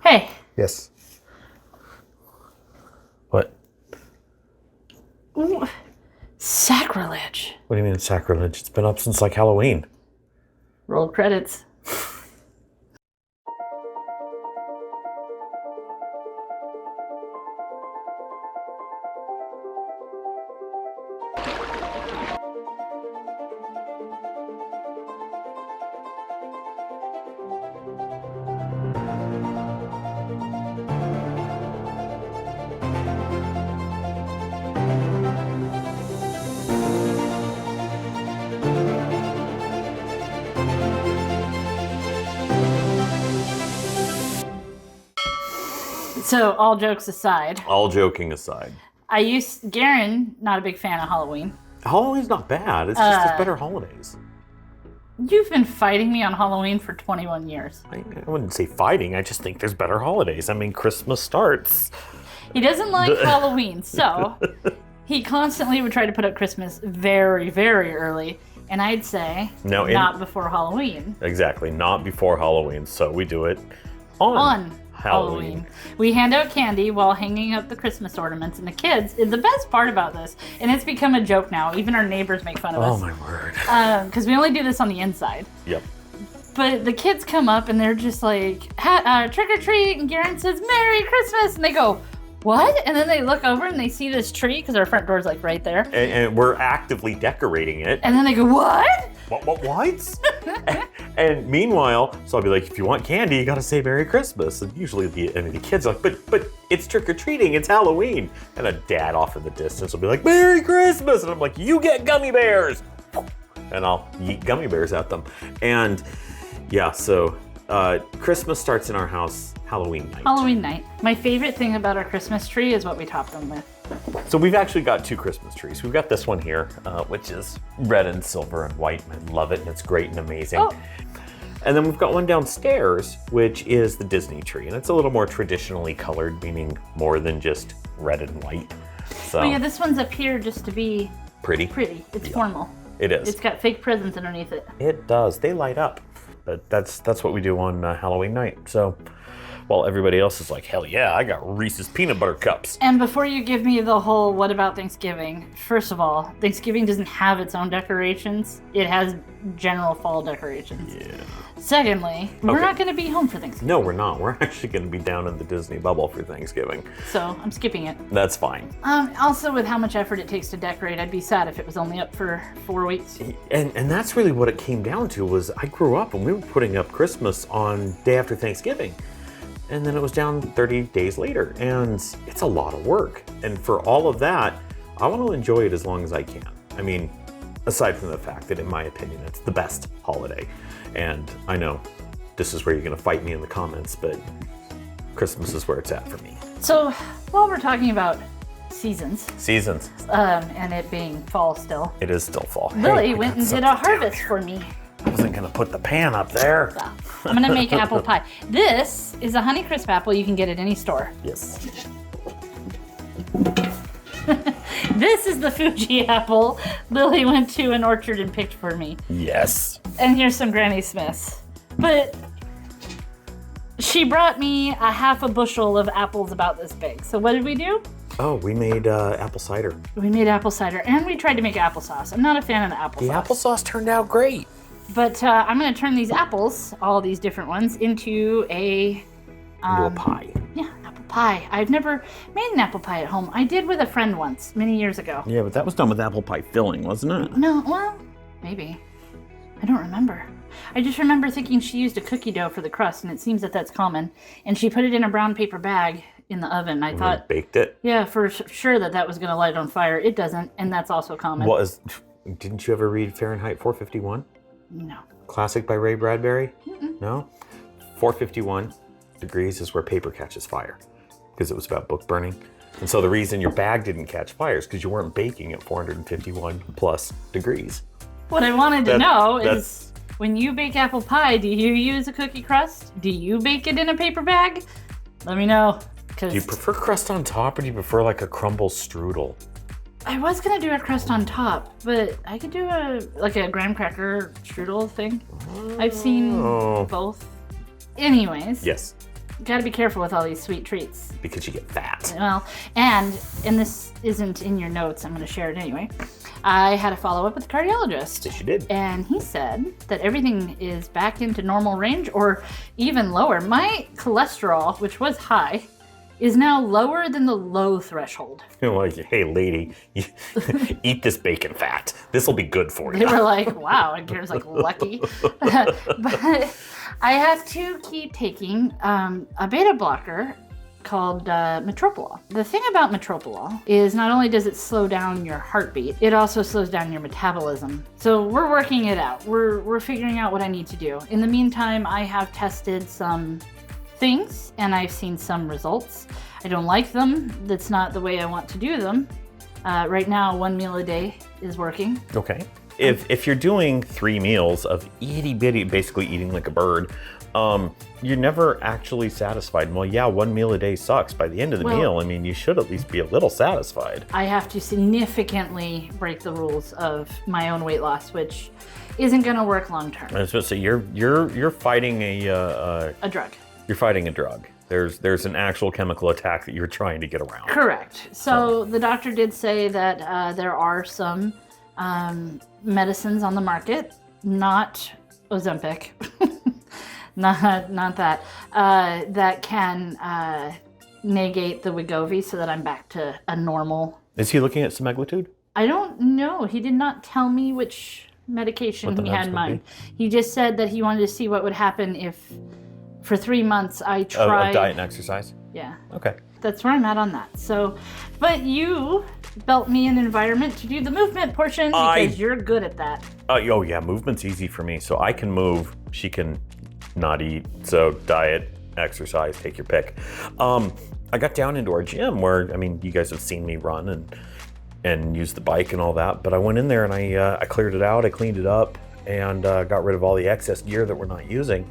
Hey. Yes. What? Ooh, sacrilege. What do you mean sacrilege? It's been up since like Halloween. Roll credits. So, all jokes aside. All joking aside. Garen, not a big fan of Halloween. Halloween's not bad. It's just there's better holidays. You've been fighting me on Halloween for 21 years. I wouldn't say fighting. I just think there's better holidays. I mean, Christmas starts. He doesn't like Halloween, so he constantly would try to put up Christmas very, very early. And I'd say, not before Halloween. Exactly, not before Halloween. So we do it on Halloween. We hand out candy while hanging up the Christmas ornaments, and the kids, the best part about this, and it's become a joke now, even our neighbors make fun of us. Oh my word. Because we only do this on the inside. Yep. But the kids come up and they're just like, trick or treat, and Garen says, Merry Christmas, and they go, what? And then they look over and they see this tree, because our front door's like right there. And we're actively decorating it. And then they go, what? What? And meanwhile, so I'll be like, if you want candy, you gotta say Merry Christmas. And usually the kids are like, but it's trick-or-treating, it's Halloween. And a dad off in the distance will be like, Merry Christmas. And I'm like, you get gummy bears. And I'll yeet gummy bears at them. And yeah, so Christmas starts in our house Halloween night. Halloween night. My favorite thing about our Christmas tree is what we top them with. So we've actually got 2 Christmas trees. We've got this one here, which is red and silver and white, and I love it, and it's great and amazing. Oh. And then we've got one downstairs, which is the Disney tree, and it's a little more traditionally colored, meaning more than just red and white. So yeah, this one's up here just to be pretty. It's formal. It is. It's got fake presents underneath it. It does. They light up, but that's what we do on Halloween night. So. While everybody else is like, hell yeah, I got Reese's peanut butter cups. And before you give me the whole, what about Thanksgiving? First of all, Thanksgiving doesn't have its own decorations. It has general fall decorations. Yeah. Secondly, we're not going to be home for Thanksgiving. No, we're not. We're actually going to be down in the Disney bubble for Thanksgiving. So I'm skipping it. That's fine. Also, with how much effort it takes to decorate, I'd be sad if it was only up for 4 weeks. And that's really what it came down to was I grew up and we were putting up Christmas on day after Thanksgiving. And then it was down 30 days later, and it's a lot of work. And for all of that, I want to enjoy it as long as I can. I mean, aside from the fact that in my opinion, it's the best holiday. And I know this is where you're going to fight me in the comments, but Christmas is where it's at for me. So while we're talking about seasons, and it being fall still. It is still fall. Lillie went and did a harvest for me. I wasn't gonna put the pan up there. So, I'm gonna make apple pie. This is a Honeycrisp apple you can get at any store. Yes. This is the Fuji apple Lillie went to an orchard and picked for me. Yes. And here's some Granny Smiths. But she brought me a half a bushel of apples about this big. So what did we do? Oh, we made apple cider. We made apple cider, and we tried to make applesauce. I'm not a fan of the applesauce. The applesauce turned out great. But I'm going to turn these apples, all these different ones, into a pie. Yeah, apple pie. I've never made an apple pie at home. I did with a friend once, many years ago. Yeah, but that was done with apple pie filling, wasn't it? No, well, maybe. I don't remember. I just remember thinking she used a cookie dough for the crust, and it seems that that's common. And she put it in a brown paper bag in the oven. I thought, baked it? Yeah, for sure that was going to light on fire. It doesn't, and that's also common. Didn't you ever read Fahrenheit 451? No. Classic by Ray Bradbury? Mm-mm. No? 451 degrees is where paper catches fire, because it was about book burning. And so the reason your bag didn't catch fire is because you weren't baking at 451 plus degrees. What I wanted to know is, when you bake apple pie, do you use a cookie crust? Do you bake it in a paper bag? Let me know. Do you prefer crust on top, or do you prefer like a crumble strudel? I was gonna do a crust on top, but I could do a graham cracker strudel thing. I've seen both. Anyways. Yes. Gotta be careful with all these sweet treats. Because you get fat. Well, and this isn't in your notes, I'm gonna share it anyway. I had a follow-up with the cardiologist. Yes, you did. And he said that everything is back into normal range or even lower. My cholesterol, which was high, is now lower than the low threshold. You're like, hey, lady, eat this bacon fat. This will be good for you. They were like, wow, and Garen's like, lucky. But I have to keep taking a beta blocker called metoprolol. The thing about metoprolol is not only does it slow down your heartbeat, it also slows down your metabolism. So we're working it out. We're figuring out what I need to do. In the meantime, I have tested some things and I've seen some results. I don't like them. That's not the way I want to do them. Right now, 1 meal a day is working. Okay. If you're doing 3 meals of itty bitty, basically eating like a bird, you're never actually satisfied. Well, yeah, 1 meal a day sucks. By the end of the meal, I mean, you should at least be a little satisfied. I have to significantly break the rules of my own weight loss, which isn't going to work long term. I was supposed to say you're fighting a drug. You're fighting a drug. There's an actual chemical attack that you're trying to get around. Correct. So the doctor did say that there are some medicines on the market, not Ozempic, not that, that can negate the Wegovy so that I'm back to a normal. Is he looking at semaglutide? I don't know. He did not tell me which medication he had in mind. He just said that he wanted to see what would happen if for 3 months I tried. Of diet and exercise? Yeah. Okay. That's where I'm at on that. So, but you built me an environment to do the movement portion because you're good at that. Oh yeah, movement's easy for me. So I can move, she can not eat. So diet, exercise, take your pick. I got down into our gym where, I mean, you guys have seen me run and use the bike and all that, but I went in there and I cleared it out, I cleaned it up, and got rid of all the excess gear that we're not using.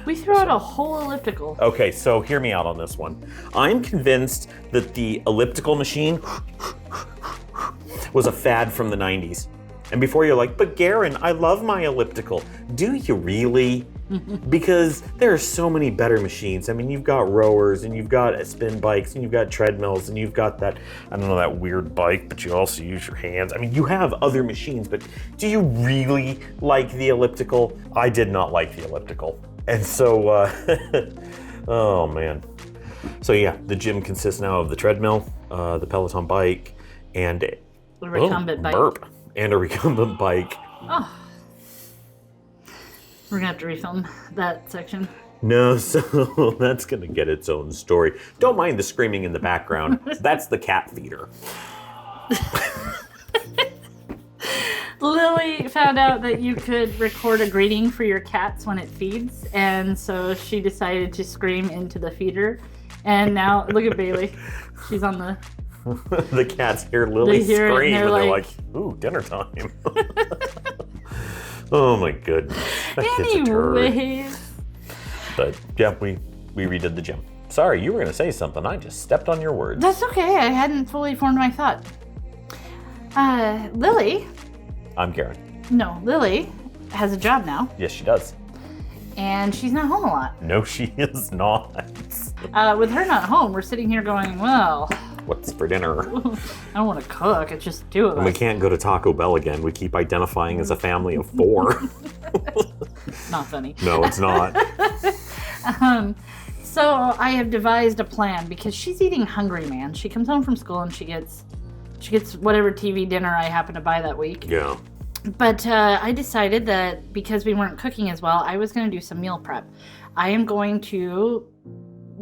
We threw out a whole elliptical. Okay, so hear me out on this one. I'm convinced that the elliptical machine was a fad from the 90s. And before you're like, but Garen, I love my elliptical. Do you really? Because there are so many better machines. I mean, you've got rowers and you've got spin bikes and you've got treadmills and you've got that, I don't know, that weird bike, but you also use your hands. I mean, you have other machines, but do you really like the elliptical? I did not like the elliptical. And so, oh man. So yeah, the gym consists now of the treadmill, the Peloton bike, and a recumbent bike. Burp. And a recumbent bike. Oh. We're gonna have to refilm that section. No, so that's gonna get its own story. Don't mind the screaming in the background. That's the cat feeder. Lillie found out that you could record a greeting for your cats when it feeds, and so she decided to scream into the feeder. And now, look at Bailey. She's on the... The cats hear Lillie scream, and they're like, ooh, dinner time. Oh my goodness. That kid's a turd. But yeah, we redid the gym. Sorry, you were going to say something. I just stepped on your words. That's okay. I hadn't fully formed my thought. Lillie... I'm Garen. No, Lillie has a job now. Yes, she does. And she's not home a lot. No, she is not. With her not home, we're sitting here going, well... What's for dinner? I don't want to cook. It's just 2 of us. And we can't go to Taco Bell again. We keep identifying as a family of 4. Not funny. No, it's not. So I have devised a plan because she's eating hungry, man. She comes home from school and she gets whatever TV dinner I happen to buy that week. Yeah. But I decided that because we weren't cooking as well, I was going to do some meal prep. I am going to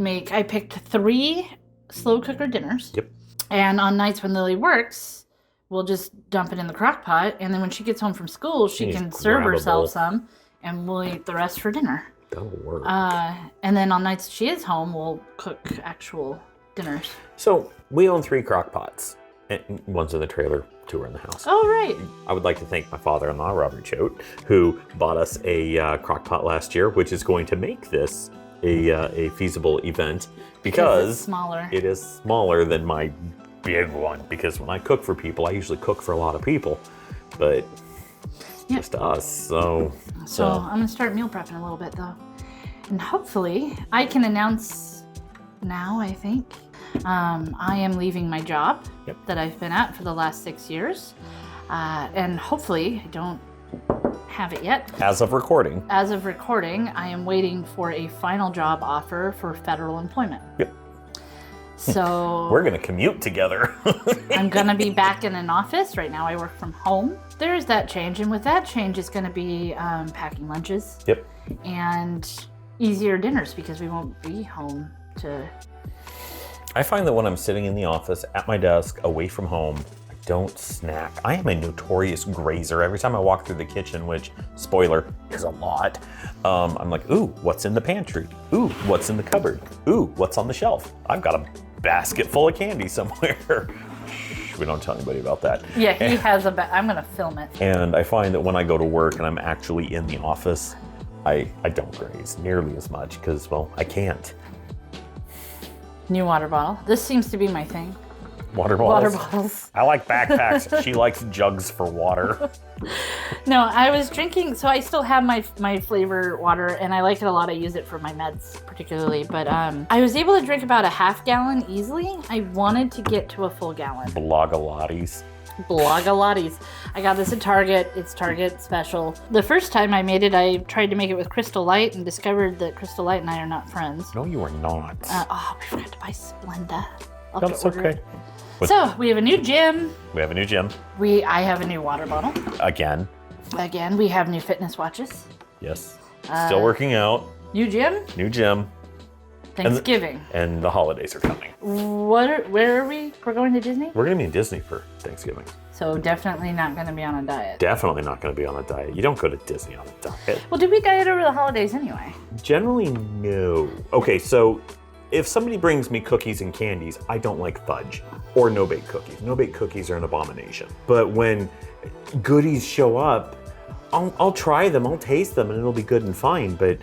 I picked 3 slow cooker dinners. Yep. And on nights when Lillie works, we'll just dump it in the crock pot. And then when she gets home from school, she can serve herself some and we'll eat the rest for dinner. That'll work. And then on nights she is home, we'll cook actual dinners. So we own 3 crock pots. And one's in the trailer, 2 are in the house. Oh, right. I would like to thank my father-in-law, Robert Choate, who bought us a crock pot last year, which is going to make this a feasible event because it's smaller. It is smaller than my big one. Because when I cook for people, I usually cook for a lot of people, but just us. So I'm gonna start meal prepping a little bit though. And hopefully I can announce now, I think, I am leaving my job that I've been at for the last 6 years. And hopefully I don't have it yet. As of recording, I am waiting for a final job offer for federal employment. Yep. So we're gonna commute together. I'm gonna be back in an office. Right now I work from home. There's that change, and with that change it's gonna be packing lunches. Yep. And easier dinners because we won't be home to... I find that when I'm sitting in the office at my desk away from home, I don't snack. I am a notorious grazer. Every time I walk through the kitchen, which, spoiler, is a lot, I'm like, ooh, what's in the pantry? Ooh, what's in the cupboard? Ooh, what's on the shelf? I've got a basket full of candy somewhere. We don't tell anybody about that. Yeah, he has a I'm gonna film it. And I find that when I go to work and I'm actually in the office, I don't graze nearly as much because, well, I can't. New water bottle. This seems to be my thing. Water bottles? Water bottles. I like backpacks. She likes jugs for water. No, I was drinking, so I still have my flavor water, and I like it a lot. I use it for my meds particularly, but I was able to drink about a half gallon easily. I wanted to get to a full gallon. Blogilates. I got this at Target. It's Target special. The first time I made it, I tried to make it with Crystal Light and discovered that Crystal Light and I are not friends. No, you are not. We forgot to buy Splenda. That's okay. So we have a new gym. We have a new gym. I have a new water bottle. Again. We have new fitness watches. Yes. Still working out. New gym. New gym. Thanksgiving. And the holidays are coming. Where are we? We're going to Disney? We're going to be in Disney for Thanksgiving. So definitely not going to be on a diet. Definitely not going to be on a diet. You don't go to Disney on a diet. Well, do we diet over the holidays anyway? Generally, no. Okay, so if somebody brings me cookies and candies, I don't like fudge or no-bake cookies. No-bake cookies are an abomination. But when goodies show up, I'll try them, I'll taste them, and it'll be good and fine. But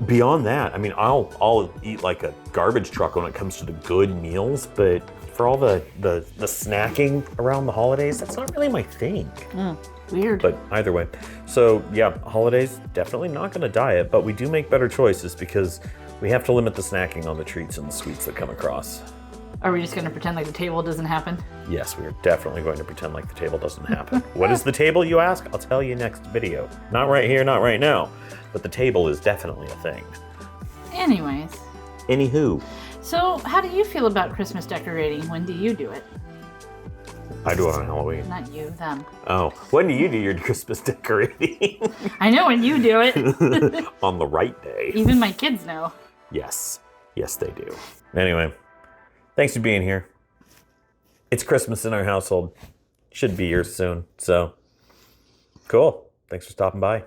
beyond that, I mean, I'll eat like a garbage truck when it comes to the good meals, but for all the snacking around the holidays, that's not really my thing. Weird. But either way, so yeah, holidays, definitely not gonna diet, but we do make better choices because we have to limit the snacking on the treats and the sweets that come across. Are we just gonna pretend like the table doesn't happen? Yes, we are definitely going to pretend like the table doesn't happen. What is the table, you ask? I'll tell you next video. Not right here, not right now. But the table is definitely a thing. Anyways. Anywho. So, how do you feel about Christmas decorating? When do you do it? I do it on Halloween. Not you, them. Oh, when do you do your Christmas decorating? I know when you do it. On the right day. Even my kids know. Yes. Yes, they do. Anyway, thanks for being here. It's Christmas in our household. Should be yours soon. So, cool. Thanks for stopping by.